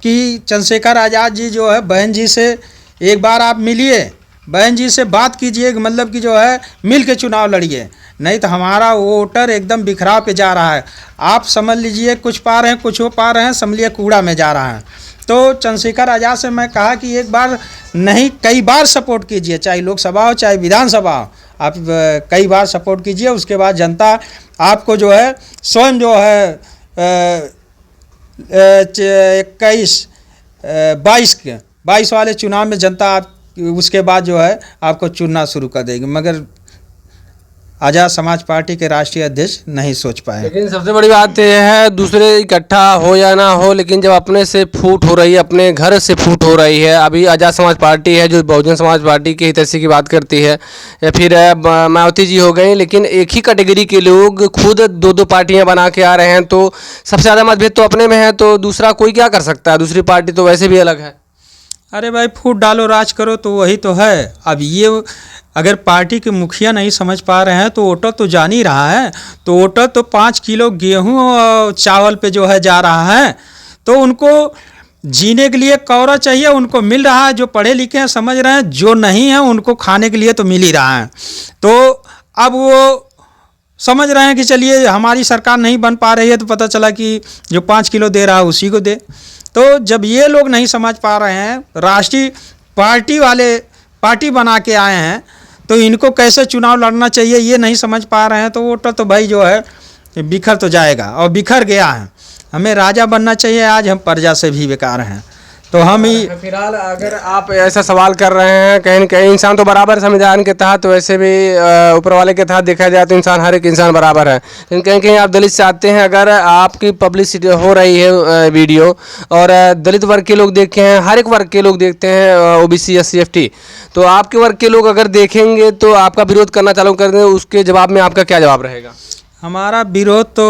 कि चंद्रशेखर आज़ाद जी जो है बहन जी से एक बार आप मिलिए, बहन जी से बात कीजिए कि मतलब कि जो है मिल के चुनाव लड़िए, नहीं तो हमारा वोटर एकदम बिखराव पे जा रहा है। आप समझ लीजिए कुछ पा रहे हैं, कुछ हो पा रहे हैं, समझ लीजिए कूड़ा में जा रहा है। तो चंद्रशेखर आज़ाद से मैं कहा कि एक बार नहीं कई बार सपोर्ट कीजिए, चाहे लोकसभा हो चाहे विधानसभा हो, आप कई बार सपोर्ट कीजिए। उसके बाद जनता आपको जो है स्वयं जो है 22 वाले चुनाव में जनता आप उसके बाद जो है आपको चुनना शुरू कर देगी, मगर आज़ाद समाज पार्टी के राष्ट्रीय अध्यक्ष नहीं सोच पाए। लेकिन सबसे बड़ी बात यह है, दूसरे इकट्ठा हो या ना हो, लेकिन जब अपने से फूट हो रही है, अपने घर से फूट हो रही है, अभी आज़ाद समाज पार्टी है जो बहुजन समाज पार्टी के हितैषी की बात करती है, या फिर मायावती जी हो गई, लेकिन एक ही कैटेगरी के लोग खुद दो दो पार्टियाँ बना के आ रहे हैं, तो सबसे ज़्यादा मतभेद तो अपने में है, तो दूसरा कोई क्या कर सकता है? दूसरी पार्टी तो वैसे भी अलग है। अरे भाई फूट डालो राज करो, तो वही तो है। अब ये अगर पार्टी के मुखिया नहीं समझ पा रहे हैं तो वोटर तो जान ही रहा है, तो वोटर तो 5 किलो गेहूं और चावल पे जो है जा रहा है, तो उनको जीने के लिए कौरा चाहिए, उनको मिल रहा है। जो पढ़े लिखे हैं समझ रहे हैं, जो नहीं है उनको खाने के लिए तो मिल ही रहा है। तो अब वो समझ रहे हैं कि चलिए हमारी सरकार नहीं बन पा रही है, तो पता चला कि जो 5 किलो दे रहा है उसी को दे। तो जब ये लोग नहीं समझ पा रहे हैं, राष्ट्रीय पार्टी वाले पार्टी बना के आए हैं, तो इनको कैसे चुनाव लड़ना चाहिए ये नहीं समझ पा रहे हैं, तो वोटर तो भाई जो है बिखर तो जाएगा और बिखर गया है। हमें राजा बनना चाहिए, आज हम प्रजा से भी बेकार हैं। तो हम ही फिलहाल अगर आप ऐसा सवाल कर रहे हैं, कहीं न कहीं इंसान तो बराबर संविधान के तहत, तो वैसे भी ऊपर वाले के तहत देखा जाए तो इंसान, हर एक इंसान बराबर है, लेकिन कहीं कहीं आप दलित से आते हैं। अगर आपकी पब्लिसिटी हो रही है वीडियो और दलित वर्ग के लोग देखे हैं, हर एक वर्ग के लोग देखते हैं, OBC SC ST, तो आपके वर्ग के लोग अगर देखेंगे तो आपका विरोध करना चालू कर दें, उसके जवाब में आपका क्या जवाब रहेगा? हमारा विरोध तो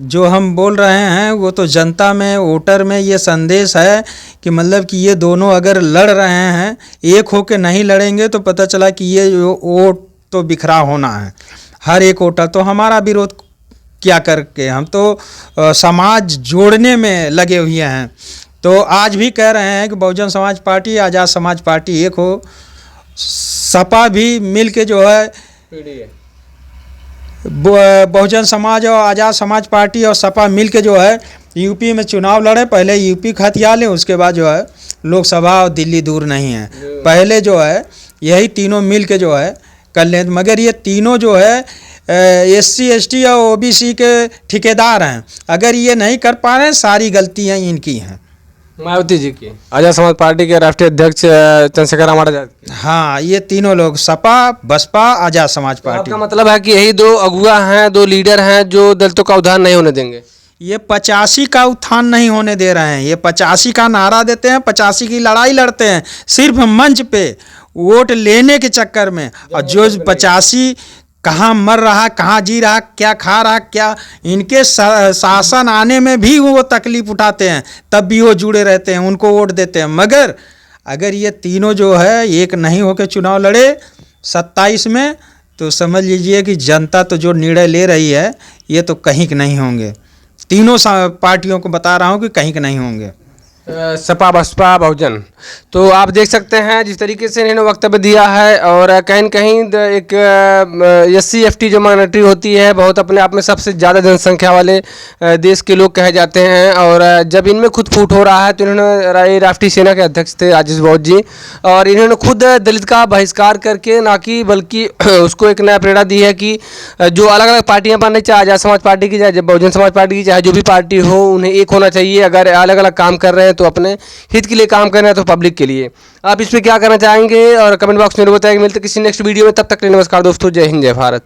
जो हम बोल रहे हैं वो तो जनता में, वोटर में ये संदेश है कि मतलब कि ये दोनों अगर लड़ रहे हैं, एक होके नहीं लड़ेंगे तो पता चला कि ये वोट तो बिखरा होना है हर एक वोटर। तो हमारा विरोध क्या करके, हम तो समाज जोड़ने में लगे हुए हैं। तो आज भी कह रहे हैं कि बहुजन समाज पार्टी, आज़ाद समाज पार्टी एक हो, सपा भी मिल के जो है बहुजन समाज और आज़ाद समाज पार्टी और सपा मिल के जो है यूपी में चुनाव लड़े। पहले यूपी का हथियार लें, उसके बाद जो है लोकसभा और दिल्ली दूर नहीं है, पहले जो है यही तीनों मिल के जो है कर लें। मगर ये तीनों जो है SC ST और OBC के ठेकेदार हैं, अगर ये नहीं कर पा रहे हैं, सारी गलतियाँ इनकी हैं, मायावती जी की, आज़ाद समाज पार्टी के राष्ट्रीय अध्यक्ष चंद्रशेखर आज़ाद। हाँ, ये तीनों लोग सपा, बसपा, आज़ाद समाज पार्टी। आपका मतलब है कि यही दो अगुआ हैं, दो लीडर हैं जो दलितों का उद्धार नहीं होने देंगे? ये 85 का उत्थान नहीं होने दे रहे हैं। ये 85 का नारा देते हैं, 85 की लड़ाई लड़ते हैं सिर्फ मंच पे वोट लेने के चक्कर में, और जो 85 कहाँ मर रहा, कहाँ जी रहा, क्या खा रहा, क्या इनके शासन आने में भी वो तकलीफ उठाते हैं, तब भी वो जुड़े रहते हैं, उनको वोट देते हैं। मगर अगर ये तीनों जो है एक नहीं होकर चुनाव लड़े 27 में, तो समझ लीजिए कि जनता तो जो निर्णय ले रही है ये तो कहीं के नहीं होंगे। तीनों पार्टियों को बता रहा हूँ कि कहीं के नहीं होंगे। सपा बसपा बहुजन, तो आप देख सकते हैं जिस तरीके से इन्होंने वक्तव्य दिया है, और कहीं न कहीं एक SC ST जो माइनॉरिटी होती है, बहुत अपने आप में सबसे ज़्यादा जनसंख्या वाले देश के लोग कहे जाते हैं, और जब इनमें खुद फूट हो रहा है तो इन्होंने राष्ट्रीय सेना के अध्यक्ष थे आशीष बोस जी, और इन्होंने खुद दलित का बहिष्कार करके ना कि बल्कि उसको एक नया प्रेरणा दी है कि जो अलग अलग पार्टियाँ बननी, चाहे आज़ाद समाज पार्टी की, चाहे बहुजन समाज पार्टी की, चाहे जो भी पार्टी हो, उन्हें एक होना चाहिए। अगर अलग अलग काम कर रहे हैं तो अपने हित के लिए काम करना है, तो पब्लिक के लिए। आप इस पर क्या करना चाहेंगे और कमेंट बॉक्स में बताएंगे। मिलते किसी नेक्स्ट वीडियो में, तब तक के लिए नमस्कार दोस्तों, जय हिंद जय भारत।